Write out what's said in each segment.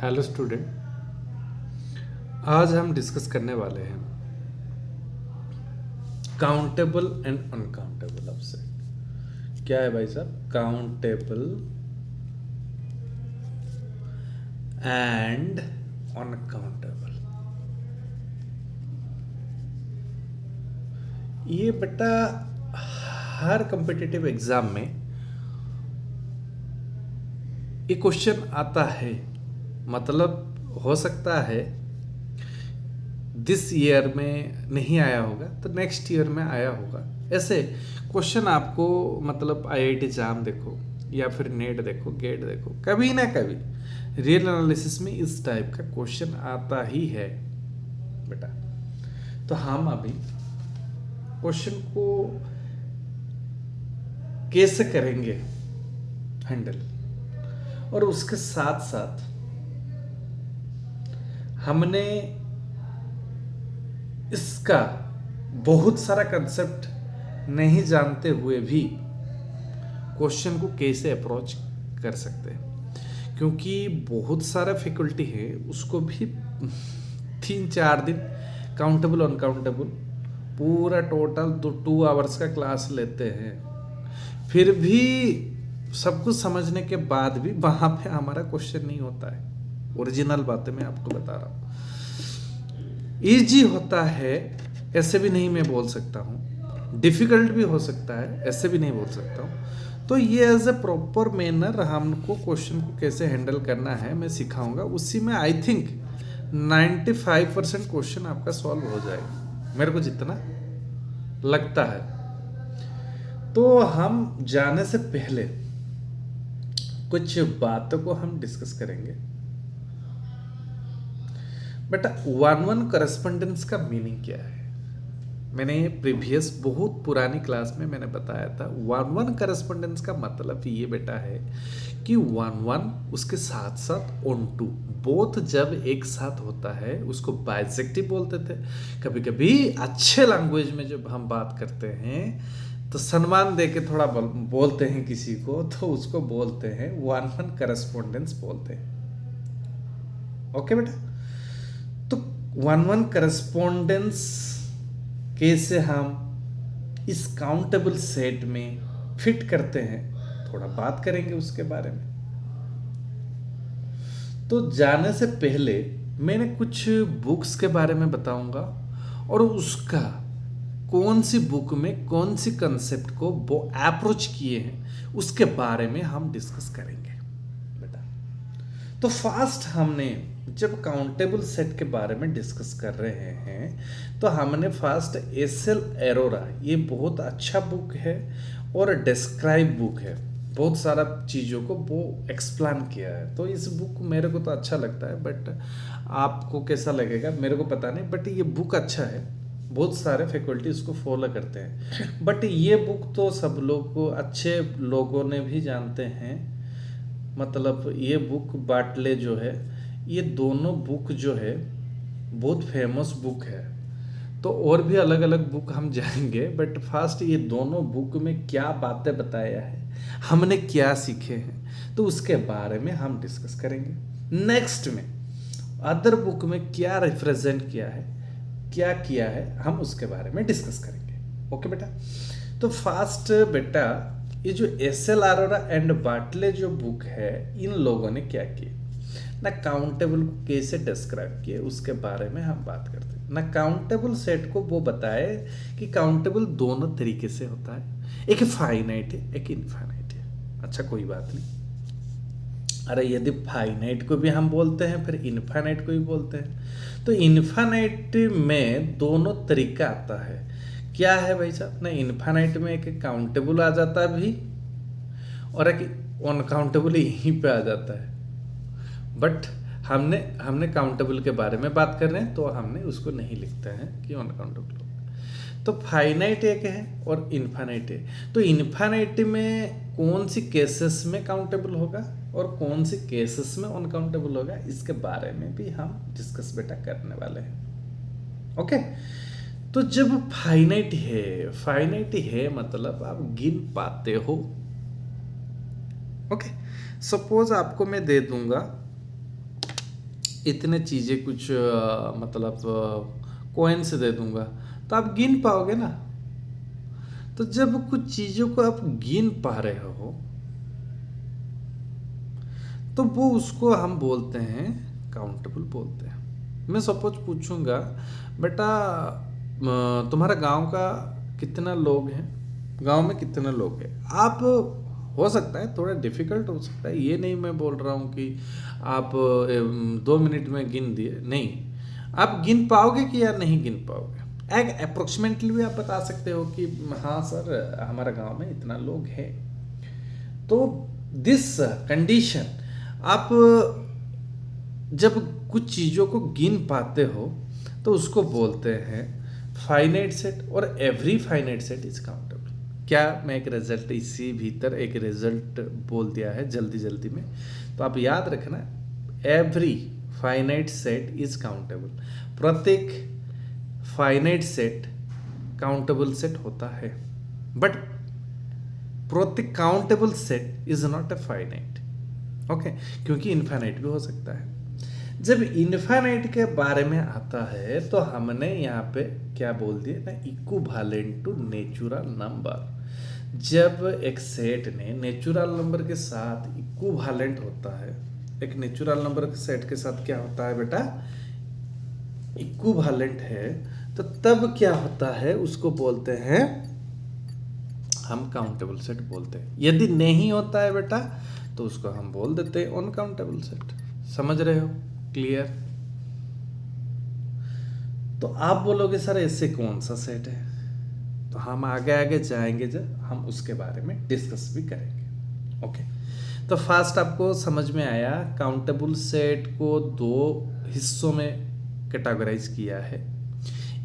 Hello student, आज हम discuss करने वाले हैं काउंटेबल एंड अनकाउंटेबल अपसेट। क्या है भाई साहब? Countable and uncountable. ये बेटा हर कॉम्पिटिटिव एग्जाम में ये क्वेश्चन आता है। मतलब हो सकता है दिस ईयर में नहीं आया होगा तो नेक्स्ट ईयर में आया होगा। ऐसे क्वेश्चन आपको मतलब आईआईटी जाम देखो या फिर नेट देखो, गेट देखो, कभी ना कभी रियल एनालिसिस में इस टाइप का क्वेश्चन आता ही है बेटा। तो हम अभी क्वेश्चन को कैसे करेंगे हैंडल, और उसके साथ साथ हमने इसका बहुत सारा कंसेप्ट नहीं जानते हुए भी क्वेश्चन को कैसे अप्रोच कर सकते हैं, क्योंकि बहुत सारा फैकल्टी है उसको भी 3-4 दिन काउंटेबल अनकाउंटेबल पूरा टोटल 2 आवर्स का क्लास लेते हैं। फिर भी सब कुछ समझने के बाद भी वहां पे हमारा क्वेश्चन नहीं होता है। ओरिजिनल बातें मैं आपको बता रहा हूँ। इजी होता है ऐसे भी नहीं मैं बोल सकता हूँ, डिफिकल्ट भी हो सकता है ऐसे भी नहीं बोल सकता हूँ। तो ये एज ए प्रॉपर मैनर हमको क्वेश्चन को कैसे हैंडल करना है मैं सिखाऊंगा। उसी में आई थिंक 95% क्वेश्चन आपका सॉल्व हो जाएगा, मेरे को जितना लगता है। तो हम जाने से पहले कुछ बातों को हम डिस्कस करेंगे बेटा। 1-1 करस्पॉन्डेंस का मीनिंग क्या है? मैंने प्रीवियस बहुत पुरानी क्लास में मैंने बताया था। 1-1 करस्पॉन्डेंस का मतलब ये बेटा है कि 1-1 उसके साथ साथ on-to बोथ जब एक साथ होता है उसको बाइसेक्टिव बोलते थे। कभी कभी अच्छे लैंग्वेज में जब हम बात करते हैं तो सम्मान दे के थोड़ा बोलते हैं किसी को, तो उसको बोलते हैं 1-1 करस्पॉन्डेंस बोलते हैं। ओके बेटा, तो 1-1 करस्पॉन्डेंस कैसे हम इस काउंटेबल सेट में फिट करते हैं थोड़ा बात करेंगे उसके बारे में। तो जाने से पहले मैंने कुछ बुक्स के बारे में बताऊंगा और उसका कौन सी बुक में कौन सी कंसेप्ट को वो अप्रोच किए हैं उसके बारे में हम डिस्कस करेंगे बेटा। तो फास्ट हमने जब काउंटेबल सेट के बारे में डिस्कस कर रहे हैं तो हमने फास्ट एस.एल. अरोरा, ये बहुत अच्छा बुक है और डिस्क्राइब बुक है, बहुत सारा चीज़ों को वो एक्सप्लेन किया है। तो इस बुक मेरे को तो अच्छा लगता है, बट आपको कैसा लगेगा मेरे को पता नहीं, बट ये बुक अच्छा है। बहुत सारे फैकल्टी इसको फॉलो करते हैं, बट ये बुक तो सब लोग को अच्छे लोगों ने भी जानते हैं। मतलब ये बुक बाटले जो है, ये दोनों बुक जो है बहुत फेमस बुक है। तो और भी अलग अलग बुक हम जाएंगे, बट फास्ट ये दोनों बुक में क्या बातें बताया है, हमने क्या सीखे हैं, तो उसके बारे में हम डिस्कस करेंगे। नेक्स्ट में अदर बुक में क्या रिप्रेजेंट किया है, क्या किया है, हम उसके बारे में डिस्कस करेंगे। ओके बेटा, तो फास्ट बेटा ये जो एस.एल. अरोरा एंड बाटले जो बुक है, इन लोगों ने क्या किया ना, काउंटेबल को कैसे डिस्क्राइब किए उसके बारे में हम बात करते हैं ना। काउंटेबल सेट को वो बताए कि काउंटेबल दोनों तरीके से होता है, एक फाइनाइट है एक इनफाइनाइट है। अच्छा कोई बात नहीं, अरे यदि फाइनाइट को भी हम बोलते हैं फिर इनफाइनाइट को भी बोलते हैं, तो इनफाइनाइट में दोनों तरीका आता है। क्या है भाई साहब ना, इनफाइनाइट में एक काउंटेबल आ जाता भी और एक अनकाउंटेबल यहीं पे आ जाता है। बट हमने काउंटेबल के बारे में बात कर रहे हैं तो हमने उसको नहीं लिखते हैं कि अनकाउंटेबल होगा। तो फाइनाइट एक है और इनफाइनाइट है। तो इनफाइनाइट में कौन सी केसेस में काउंटेबल होगा और कौन सी केसेस में अनकाउंटेबल होगा, इसके बारे में भी हम डिस्कस बेटा करने वाले हैं। ओके, तो जब फाइनाइट है मतलब आप गिन पाते हो। ओके, सपोज आपको मैं दे दूंगा इतने चीज़ें कुछ मतलब कॉइन से दे दूंगा, तो आप गिन पाओगे ना। तो जब कुछ चीज़ों को आप गिन पा रहे हो, तो वो उसको हम बोलते हैं काउंटेबल बोलते हैं। मैं सपोज पूछूंगा, बेटा तुम्हारा गांव का कितना लोग हैं, गांव में कितने लोग हैं, आप हो सकता है थोड़ा डिफिकल्ट हो सकता है, ये नहीं मैं बोल रहा हूँ कि आप 2 मिनट में गिन दिए, नहीं, आप गिन पाओगे कि या नहीं गिन पाओगे। एक अप्रोक्सीमेटली भी आप बता सकते हो कि हाँ सर हमारा गांव में इतना लोग हैं। तो दिस कंडीशन, आप जब कुछ चीज़ों को गिन पाते हो तो उसको बोलते हैं फाइनाइट सेट, और every finite set is countable. क्या मैं एक रिजल्ट इसी भीतर एक रिजल्ट बोल दिया है जल्दी जल्दी में, तो आप याद रखना, every finite set is countable. प्रत्येक फाइनाइट सेट काउंटेबल सेट होता है, बट प्रत्येक countable set is not a finite. Okay, क्योंकि इनफाइनाइट भी हो सकता है। जब इनफाइनाइट के बारे में आता है तो हमने यहाँ पे क्या बोल दिया ना, इक्विवेलेंट टू नेचुरल नंबर। जब एक सेट ने नेचुरल नंबर के साथ इक्विवेलेंट होता है, एक नेचुरल नंबर के सेट के साथ क्या होता है बेटा, इक्विवेलेंट है, तो तब क्या होता है, उसको बोलते हैं हम काउंटेबल सेट बोलते हैं। यदि नहीं होता है बेटा तो उसको हम बोल देते हैं अनकाउंटेबल सेट। समझ रहे हो? क्लियर? तो आप बोलोगे सर ऐसे कौन सा सेट है, तो हम आगे आगे जाएंगे जब हम उसके बारे में डिस्कस भी करेंगे। ओके, तो फर्स्ट आपको समझ में आया, काउंटेबल सेट को दो हिस्सों में कैटेगराइज किया है।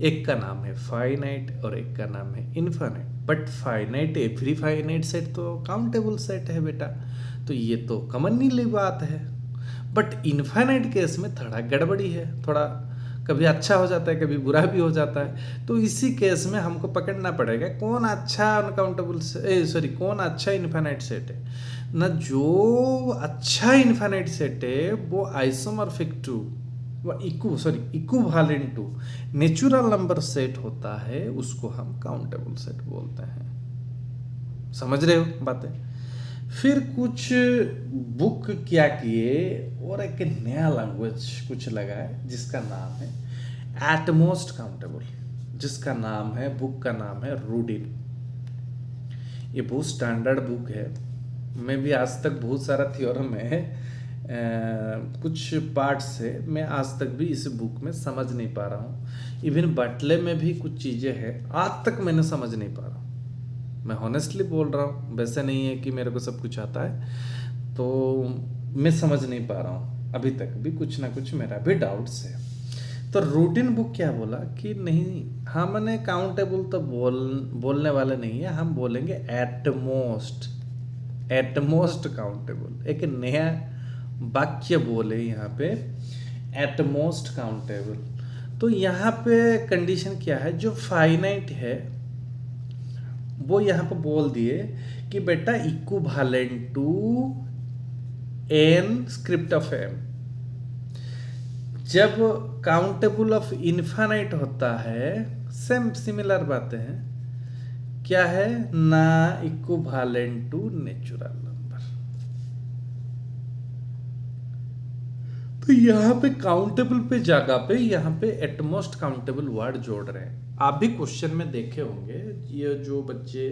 एक का नाम है फाइनाइट और एक का नाम है infinite. But finite every finite set तो काउंटेबल सेट है बेटा, तो ये तो कॉमनली बात है। बट इनफाइनाइट केस में थोड़ा गड़बड़ी है, थोड़ा कभी अच्छा हो जाता है कभी बुरा भी हो जाता है। तो इसी केस में हमको पकड़ना पड़ेगा कौन अच्छा अनकाउंटेबल सॉरी कौन अच्छा इनफाइनाइट सेट है ना। जो अच्छा इनफाइनाइट सेट है वो isomorphic to equivalent to natural number set होता है, उसको हम काउंटेबल सेट बोलते हैं। समझ रहे हो बातें? फिर कुछ बुक क्या किए और एक नया लैंग्वेज कुछ लगाए जिसका नाम है एटमोस्ट काउंटेबल, जिसका नाम है, बुक का नाम है रूडिन। ये बहुत स्टैंडर्ड बुक है। मैं भी आज तक बहुत सारा थ्योरम है, कुछ पार्ट से मैं आज तक भी इस बुक में समझ नहीं पा रहा हूँ। इवन बटले में भी कुछ चीज़ें हैं आज तक मैंने समझ नहीं पा रहा हूँ। मैं हॉनेस्टली बोल रहा हूँ, वैसे नहीं है कि मेरे को सब कुछ आता है, तो मैं समझ नहीं पा रहा हूँ अभी तक भी, कुछ ना कुछ मेरा भी डाउट्स है। तो रूटीन बुक क्या बोला कि नहीं, हमने काउंटेबल तो बोलने वाले नहीं है, हम बोलेंगे एटमोस्ट काउंटेबल। एक नया वाक्य बोले यहाँ पे, एटमोस्ट काउंटेबल। तो यहाँ पे कंडीशन क्या है, जो फाइनाइट है वो यहाँ पे बोल दिए कि बेटा equivalent to N script of M. जब काउंटेबल ऑफ इनफाइनाइट होता है, सेम सिमिलर बातें हैं, क्या है ना, इक्विवेलेंट टू नेचुरल नंबर। तो यहाँ पे काउंटेबल पे जगह पे यहाँ पे एटमोस्ट काउंटेबल वर्ड जोड़ रहे हैं। आप भी क्वेश्चन में देखे होंगे, ये जो बच्चे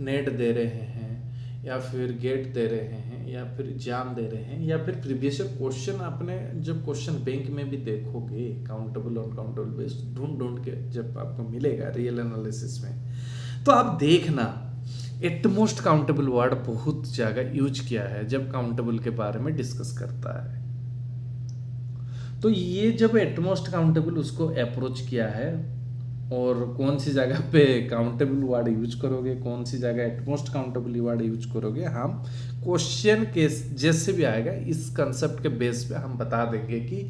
नेट दे रहे हैं या फिर गेट दे रहे हैं या फिर एग्जाम दे रहे हैं या फिर प्रीवियस क्वेश्चन, आपने जब क्वेश्चन बैंक में भी देखोगे काउंटेबल और काउंटेबल बेस्ड ढूंढ के जब आपको मिलेगा रियल एनालिसिस में, तो आप देखना एटमोस्ट काउंटेबल वर्ड बहुत जगह यूज किया है जब काउंटेबल के बारे में डिस्कस करता है। तो ये जब एटमोस्ट काउंटेबल उसको अप्रोच किया है, और कौन सी जगह पे काउंटेबल वर्ड यूज करोगे, कौन सी जगह एटमोस्ट काउंटेबल वर्ड यूज करोगे, हम क्वेश्चन के जैसे भी आएगा इस कंसेप्ट के बेस पे हम बता देंगे कि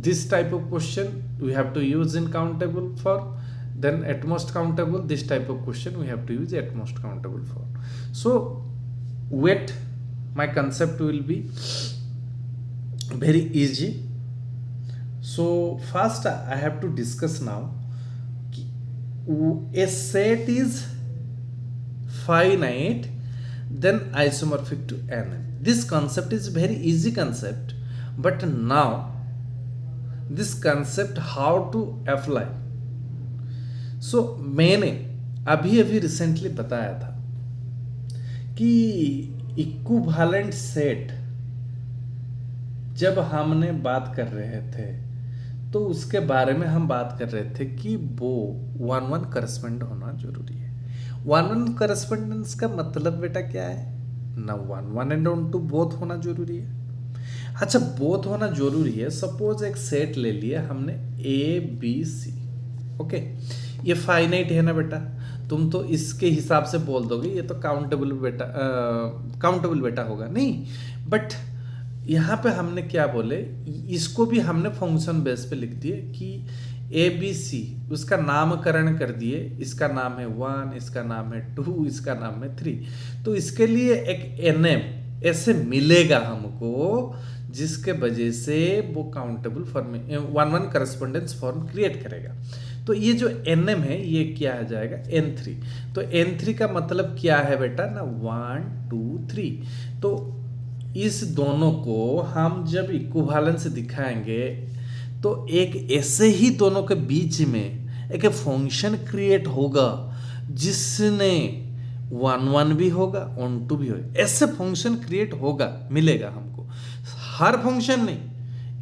this type of question we have to use uncountable for, then at most countable, this type of question we have to use at most countable for. So wait, my concept will be very easy So first I have to discuss now a set is finite then isomorphic to n. This concept is very easy concept, but now this concept how to apply. So मैंने अभी अभी recently बताया था कि equivalent set जब हमने बात कर रहे थे तो उसके बारे में हम बात कर रहे थे कि वो वन वन करस्पेंड होना जरूरी है। वन वन करस्पेंडेंस का मतलब बेटा क्या है ना, one one and onto both होना जरूरी है। अच्छा, बोथ होना जरूरी है। सपोज एक सेट ले लिया हमने ए बी सी, ओके, ये फाइनाइट है ना बेटा, तुम तो इसके हिसाब से बोल दोगे ये तो काउंटेबल बेटा होगा नहीं, बट यहाँ पे हमने क्या बोले, इसको भी हमने फंक्शन बेस पे लिख दिए कि ए बी सी, उसका नामकरण कर दिए, इसका नाम है 1, इसका नाम है 2, इसका नाम है 3। तो इसके लिए एक एनएम ऐसे मिलेगा हमको जिसके वजह से वो countable form one one correspondence form create करेगा। तो ये जो एनएम है ये क्या आ जाएगा n3। तो n3 का मतलब क्या है बेटा ना, 1 2 3। तो इस दोनों को हम जब इक्विवेलेंस दिखाएंगे तो एक ऐसे ही दोनों के बीच में एक फंक्शन क्रिएट होगा जिसने 1 1 भी होगा 1 2 भी होगा, ऐसे फंक्शन क्रिएट होगा, मिलेगा हमको। हर फंक्शन नहीं,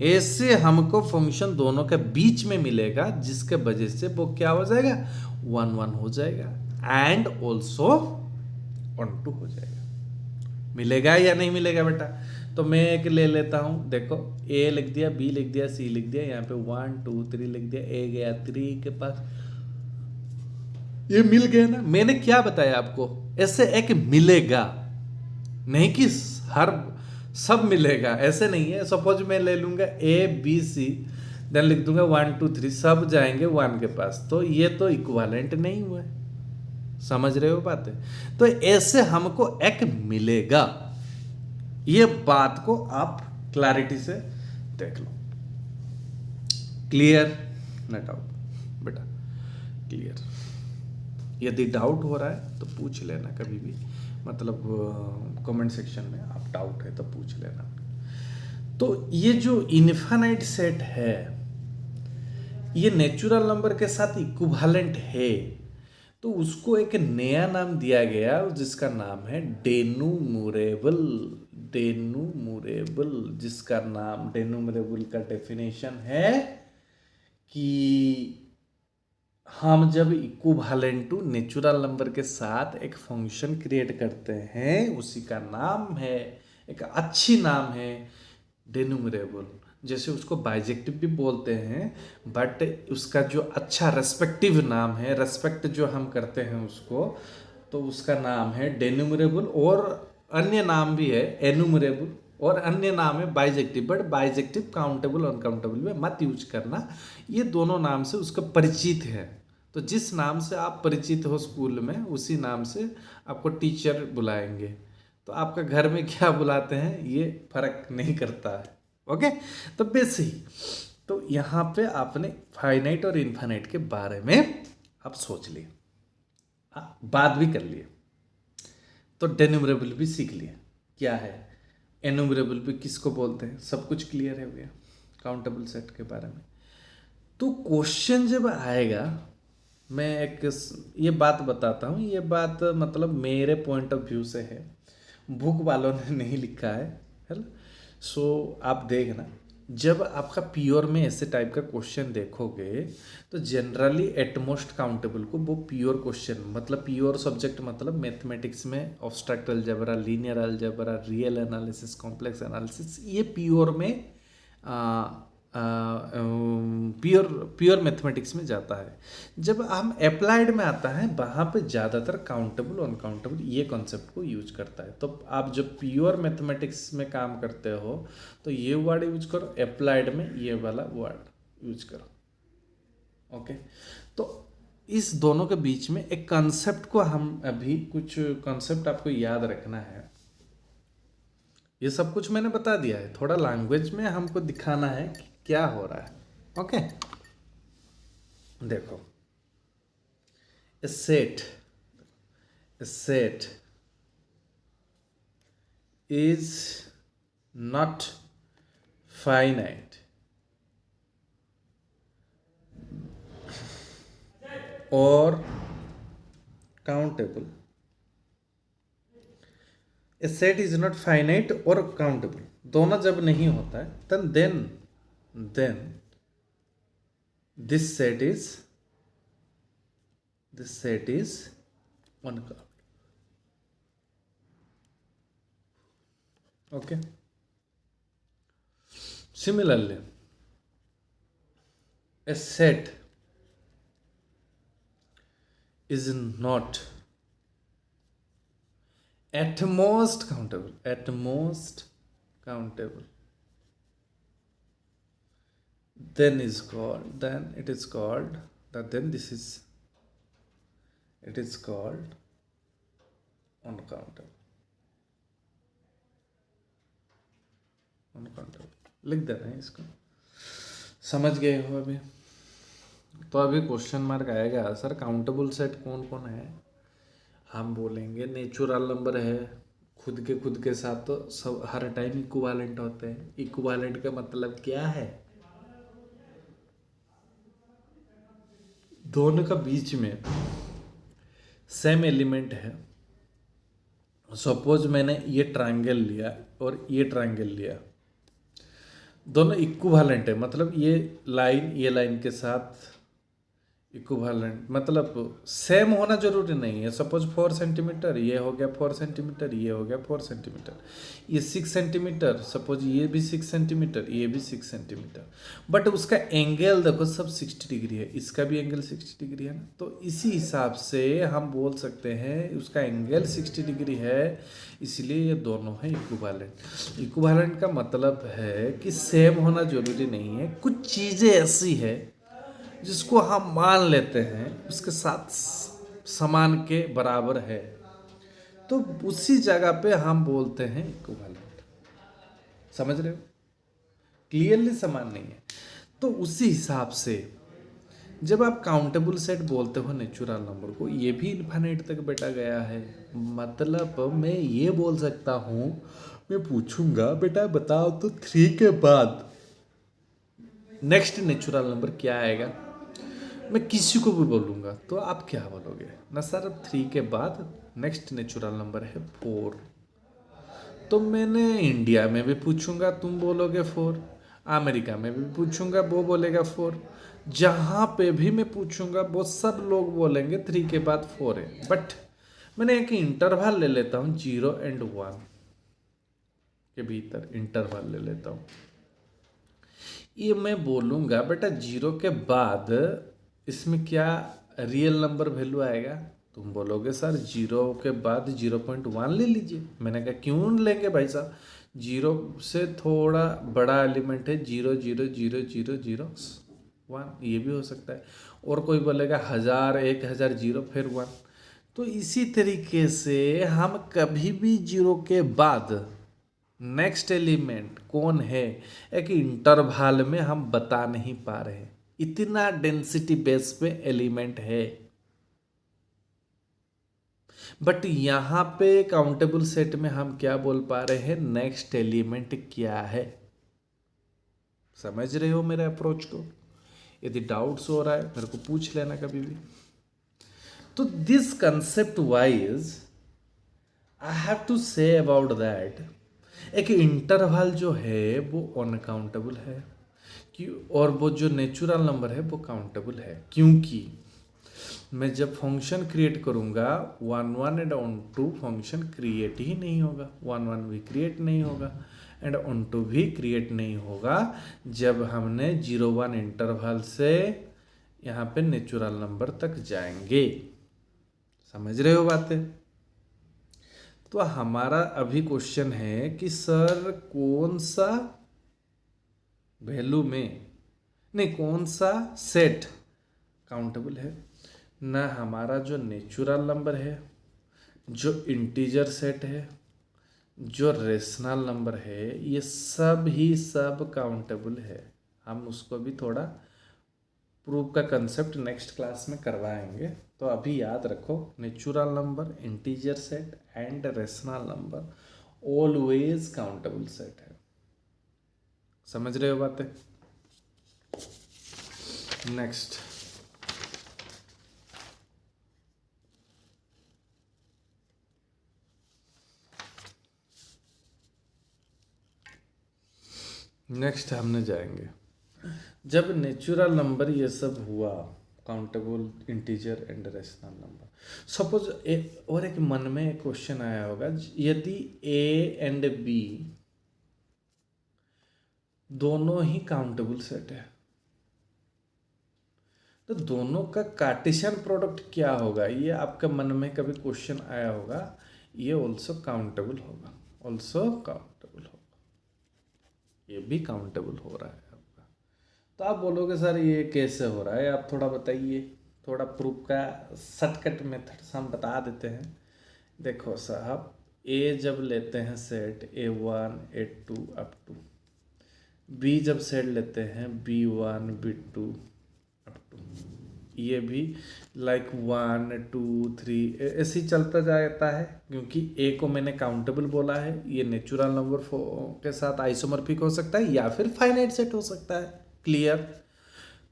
ऐसे हमको फंक्शन दोनों के बीच में मिलेगा जिसके वजह से वो क्या हो जाएगा, 1 1 हो जाएगा एंड ऑल्सो 1 2 हो जाएगा। मिलेगा या नहीं मिलेगा बेटा? तो मैं एक ले लेता हूं, देखो ए लिख दिया, बी लिख दिया, सी लिख दिया, यहाँ पे 1 2 3 लिख दिया, ए गया 3 के पास, ये मिल गया ना। मैंने क्या बताया आपको, ऐसे एक मिलेगा, नहीं कि हर सब मिलेगा, ऐसे नहीं है। सपोज मैं ले लूंगा ए बी सी, देन लिख दूंगा 1 2 3, सब जाएंगे 1 के पास, तो ये तो इक्विवेलेंट नहीं हुआ। समझ रहे हो बातें? तो ऐसे हमको एक मिलेगा, ये बात को आप क्लैरिटी से देख लो। क्लियर ना डाउट बेटा? क्लियर। यदि डाउट हो रहा है तो पूछ लेना कभी भी, मतलब कमेंट सेक्शन में आप डाउट है तो पूछ लेना। तो ये जो इनफाइनाइट सेट है ये नेचुरल नंबर के साथ इक्विवेलेंट है, तो उसको एक नया नाम दिया गया जिसका नाम है डेनुमरेबल। डेनुमरेबल, जिसका नाम, डेनुमरेबल का डेफिनेशन है कि हम जब इक्विवेलेंट टू नेचुरल नंबर के साथ एक फंक्शन क्रिएट करते हैं, उसी का नाम है, एक अच्छी नाम है डेनुमरेबल। जैसे उसको बाइजेक्टिव भी बोलते हैं, बट उसका जो अच्छा रेस्पेक्टिव नाम है, रेस्पेक्ट जो हम करते हैं उसको, तो उसका नाम है डेनुमरेबल। और अन्य नाम भी है एनुमरेबल, और अन्य नाम है bijective, but bijective countable uncountable में मत यूज करना। ये दोनों नाम से उसका परिचित है, तो जिस नाम से आप परिचित हो स्कूल में उसी नाम से आपको टीचर बुलाएंगे। तो आपका घर में क्या बुलाते हैं ये फर्क नहीं करता है, ओके। तो बेसिक, तो यहाँ पे आपने फाइनाइट और इनफाइनाइट के बारे में आप सोच लिए, बात भी कर लिए, तो डेनुमरेबल भी सीख लिए क्या है, एनुमरेबल भी किसको बोलते हैं, सब कुछ क्लियर है भैया काउंटेबल सेट के बारे में। तो क्वेश्चन जब आएगा, मैं एक ये बात बताता हूँ, ये बात मतलब मेरे पॉइंट ऑफ व्यू से है, बुक वालों ने नहीं लिखा है ना। सो आप देखना, जब आपका प्योर में ऐसे टाइप का क्वेश्चन देखोगे तो जनरली एटमोस्ट काउंटेबल को वो प्योर क्वेश्चन, मतलब प्योर सब्जेक्ट, मतलब मैथमेटिक्स में abstract algebra, linear algebra, real analysis, complex analysis, ये प्योर में प्योर मैथमेटिक्स में जाता है। जब हम अप्लाइड में आता है वहाँ पे ज़्यादातर काउंटेबल अनकाउंटेबल ये कॉन्सेप्ट को यूज करता है। तो आप जब प्योर मैथमेटिक्स में काम करते हो तो ये वर्ड यूज करो, अप्लाइड में ये वाला वर्ड यूज करो, ओके। तो इस दोनों के बीच में एक कॉन्सेप्ट को हम अभी कुछ कॉन्सेप्ट आपको याद रखना है। ये सब कुछ मैंने बता दिया है, थोड़ा लैंग्वेज में हमको दिखाना है कि क्या हो रहा है, ओके, देखो, a set a set is not finite or countable. A set is not finite or countable, दोनों जब नहीं होता है then this set is uncountable. Okay, similarly a set is not at most countable, then it is called uncountable. लिख देना है इसको, समझ गए हो अभी? तो अभी क्वेश्चन मार्क आएगा, सर काउंटेबल सेट कौन कौन है? हम बोलेंगे नेचुरल नंबर है, खुद के साथ तो सब हर टाइम इक्विवेलेंट होते हैं। इक्विवेलेंट का मतलब क्या है? दोनों का बीच में सेम एलिमेंट है। सपोज मैंने ये ट्रायंगल लिया और ये ट्रायंगल लिया, दोनों इक्विवेलेंट है, मतलब ये लाइन के साथ इक्विवेलेंट, मतलब सेम होना जरूरी नहीं है। सपोज 4 सेंटीमीटर, ये हो गया 4 सेंटीमीटर, ये हो गया 4 सेंटीमीटर, ये 6 सेंटीमीटर, सपोज ये भी 6 सेंटीमीटर, ये भी 6 सेंटीमीटर, बट उसका एंगल देखो सब 60 डिग्री है, इसका भी एंगल 60 डिग्री है ना। तो इसी हिसाब से हम बोल सकते हैं उसका एंगल 60 डिग्री है, इसलिए ये दोनों है इक्विवेलेंट। इक्विवेलेंट का मतलब है कि सेम होना जरूरी नहीं है, कुछ चीज़ें ऐसी है जिसको हम मान लेते हैं उसके साथ समान के बराबर है, तो उसी जगह पे हम बोलते हैं इक्विवेलेंट। समझ रहे हो? क्लियरली समान नहीं है। तो उसी हिसाब से जब आप काउंटेबल सेट बोलते हो नेचुरल नंबर को, ये भी इन्फिनिट तक बेटा गया है, मतलब मैं ये बोल सकता हूँ, मैं पूछूंगा बेटा बताओ तो 3 के बाद नेक्स्ट नेचुरल नंबर क्या आएगा, मैं किसी को भी बोलूँगा तो आप क्या बोलोगे ना सर? 3 के बाद नेक्स्ट नेचुरल नंबर है 4। तो मैंने इंडिया में भी पूछूंगा, तुम बोलोगे 4, अमेरिका में भी पूछूंगा, वो बोलेगा 4, जहाँ पे भी मैं पूछूंगा वो सब लोग बोलेंगे 3 के बाद 4 है। बट मैंने एक इंटरवल ले लेता हूँ 0 और 1 के भीतर इंटरवल ले लेता हूँ। ये मैं बोलूँगा बेटा 0 के बाद इसमें क्या रियल नंबर वैल्यू आएगा? तुम बोलोगे सर 0 के बाद 0.1 ले लीजिए। मैंने कहा क्यों लेंगे भाई साहब, 0 से थोड़ा बड़ा एलिमेंट है 0 0 0 0 0 1, ये भी हो सकता है। और कोई बोलेगा 1000 1000 0 फिर 1। तो इसी तरीके से हम कभी भी 0 के बाद नेक्स्ट एलिमेंट कौन है एक इंटरवल में हम बता नहीं पा रहे, इतना डेंसिटी बेस पे एलिमेंट है। बट यहां पे काउंटेबल सेट में हम क्या बोल पा रहे हैं, नेक्स्ट एलिमेंट क्या है। समझ रहे हो मेरे अप्रोच को? यदि डाउट्स हो रहा है मेरे को पूछ लेना कभी भी। तो this concept wise I have to say about that, एक इंटरवल जो है वो अनकाउंटेबल है कि, और वो जो नेचुरल नंबर है वो काउंटेबल है, क्योंकि मैं जब फंक्शन क्रिएट करूँगा 1 1 एंड ऑन 2 फंक्शन क्रिएट ही नहीं होगा, 1 1 भी क्रिएट नहीं होगा एंड ऑन 2 भी क्रिएट नहीं होगा जब हमने 0 1 इंटरवल से यहाँ पे नेचुरल नंबर तक जाएंगे। समझ रहे हो बातें? तो हमारा अभी क्वेश्चन है कि सर कौन सा वैल्यू में, नहीं कौन सा सेट काउंटेबल है ना? हमारा जो नेचुरल नंबर है, जो इंटीजर सेट है, जो रेशनल नंबर है, ये सब ही सब काउंटेबल है। हम उसको भी थोड़ा प्रूफ का कंसेप्ट नेक्स्ट क्लास में करवाएंगे। तो अभी याद रखो, natural number, integer set and rational number always countable set है। समझ रहे हो बातें? नेक्स्ट, हमने जाएंगे, जब नेचुरल नंबर ये सब हुआ, countable, integer and rational number, suppose एक मन में एक क्वेश्चन आया होगा, यदि ए एंड बी दोनों ही काउंटेबल सेट है तो दोनों का कार्टेशियन प्रोडक्ट क्या होगा? ये आपके मन में कभी क्वेश्चन आया होगा। ये ऑल्सो काउंटेबल होगा, ये भी काउंटेबल हो रहा है आपका। तो आप बोलोगे सर ये कैसे हो रहा है, आप थोड़ा बताइए, थोड़ा प्रूफ का शॉर्टकट मेथड हम बता देते हैं। देखो साहब, ए जब लेते हैं set A1 A2 up to, B जब सेट लेते हैं B1 B2 अप टू, ये भी लाइक 1 2 3 ऐसे ही चलता जाता है, क्योंकि ए को मैंने काउंटेबल बोला है। ये नेचुरल नंबर के साथ आइसोमॉर्फिक हो सकता है या फिर फाइनाइट सेट हो सकता है। क्लियर?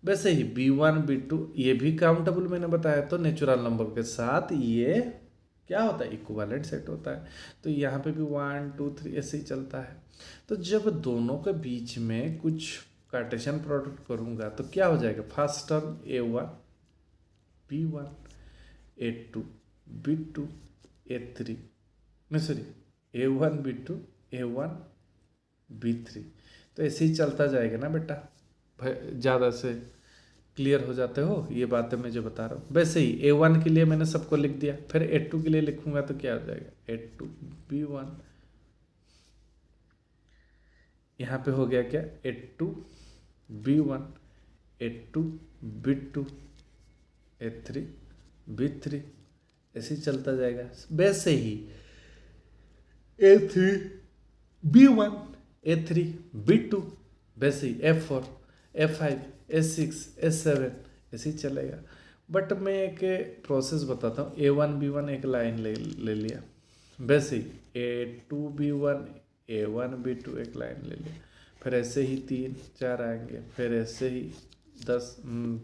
वैसे ही B1 B2 ये भी काउंटेबल मैंने बताया, तो नेचुरल नंबर के साथ ये क्या होता है? इक्विवेलेंट सेट होता है। तो यहाँ पे भी 1 2 3 ऐसे ही चलता है। तो जब दोनों के बीच में कुछ कार्टेशियन प्रोडक्ट करूँगा तो क्या हो जाएगा? First term A1 B1 A2 B2 A3, नहीं sorry, A1 B2 A1 B3। तो ऐसे ही चलता जाएगा ना बेटा। ज़्यादा से क्लियर हो जाते हो ये बातें मैं जो बता रहा हूँ। वैसे ही A1 के लिए मैंने सबको लिख दिया, फिर A2 के लिए लिखूंगा तो क्या हो जाएगा? A2 B1, यहाँ पे हो गया क्या? A2 B1 A2 B2 A3 B3, ऐसे ही चलता जाएगा। वैसे ही A3 B1 A3 B2, वैसे ही A4 A5 A6 A7 ऐसे ही चलेगा। बट मैं एक प्रोसेस बताता हूँ। A1 B1 एक लाइन ले लिया, वैसे ही A2 B1 A1 B2 एक लाइन ले लिया, फिर ऐसे ही 3 4 आएंगे, फिर ऐसे ही 10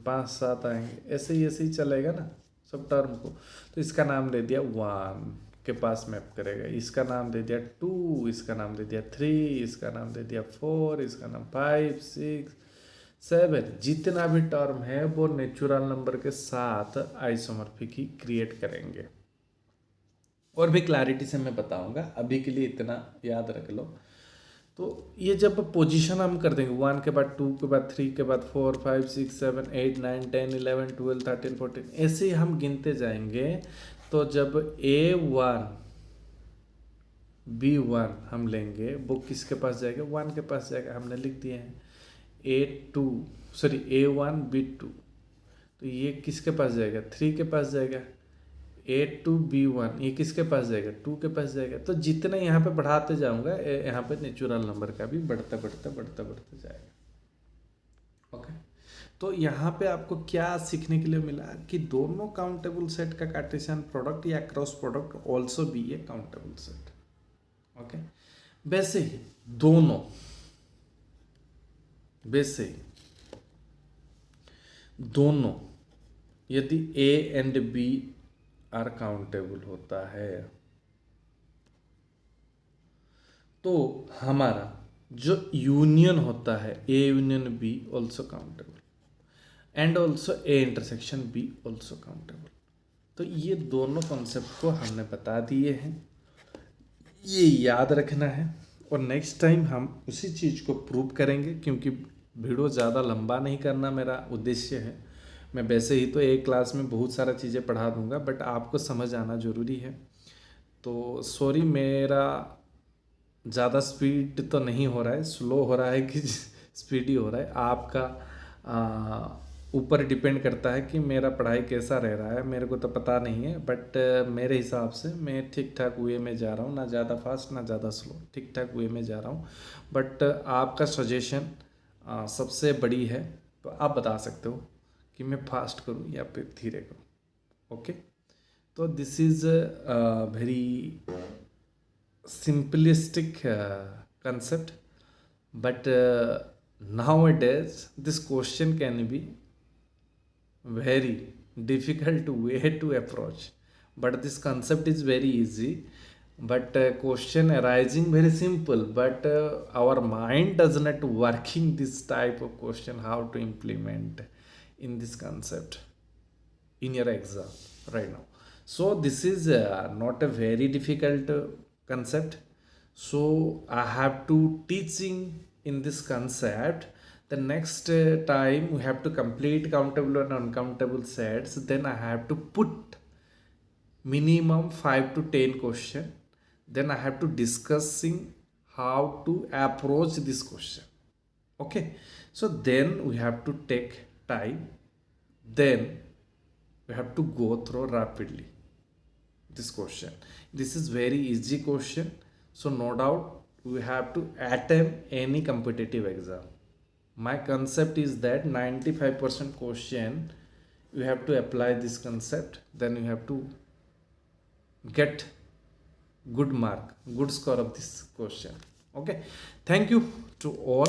5 7 आएंगे, ऐसे ही चलेगा ना सब टर्म को। तो इसका नाम दे दिया 1 के पास मैप करेगा, इसका नाम दे दिया 2, इसका नाम दे दिया 3, इसका नाम दे दिया 4, इसका नाम 5 6 7। जितना भी टर्म है वो नेचुरल नंबर के साथ आइसोमॉर्फिक ही क्रिएट करेंगे। और भी क्लैरिटी से मैं बताऊंगा, अभी के लिए इतना याद रख लो। तो ये जब पोजीशन हम कर देंगे 1 के बाद 2 के बाद 3 के बाद 4 5 6 7 8 9 10 11 12 13 14 ऐसे ही हम गिनते जाएंगे। तो जब A1 B1 हम लेंगे, वो किसके पास जाएगा? 1 के पास जाएगा, हमने लिख दिए हैं। A1 B2, तो ये किसके पास जाएगा? 3 के पास जाएगा। A2 B1 ये किसके पास जाएगा? 2 के पास जाएगा। तो जितना यहाँ पे बढ़ाते जाऊंगा, यहाँ पे नेचुरल नंबर का भी बढ़ते जाएगा। ओके, तो यहाँ पे आपको क्या सीखने के लिए मिला कि दोनों काउंटेबल सेट का कार्टेशियन प्रोडक्ट या cross product also be a countable set. Okay, वैसे ही दोनों यदि A and B are countable होता है तो हमारा जो यूनियन होता है A union B also countable and also A intersection B also countable. तो ये दोनों कॉन्सेप्ट को हमने बता दिए हैं, ये याद रखना है। और नेक्स्ट टाइम हम उसी चीज़ को प्रूव करेंगे, क्योंकि वीडियो ज़्यादा लंबा नहीं करना मेरा उद्देश्य है। मैं वैसे ही तो एक क्लास में बहुत सारा चीज़ें पढ़ा दूंगा, बट आपको समझ आना ज़रूरी है। तो सॉरी, मेरा ज़्यादा स्पीड तो नहीं हो रहा है, स्लो हो रहा है कि स्पीड ही हो रहा है। आपका ऊपर डिपेंड करता है कि मेरा पढ़ाई कैसा रह रहा है, मेरे को तो पता नहीं है। बट मेरे हिसाब से मैं ठीक ठाक वे में जा रहा हूँ, ना ज़्यादा फास्ट ना ज़्यादा स्लो, ठीक ठाक वे में जा रहा हूँ। बट आपका सजेशन सबसे बड़ी है, तो आप बता सकते हो कि मैं फास्ट करूँ या फिर धीरे करूँ। ओके, तो this is very simplistic concept, but nowadays this question can be very difficult way to approach, but this concept is very easy, but question arising very simple, but our mind does not working this type of question how to implement in this concept in your exam right now. So this is not a very difficult concept, so I have to teaching in this concept. The next time we have to complete countable and uncountable sets, then I have to put minimum 5 to 10 question, then I have to discussing how to approach this question. Okay, so then we have to take time, then we have to go through rapidly this question. This is very easy question, so no doubt we have to attempt any competitive exam. My concept is that 95% question you have to apply this concept, then you have to get good mark, good score of this question. Okay, thank you to all.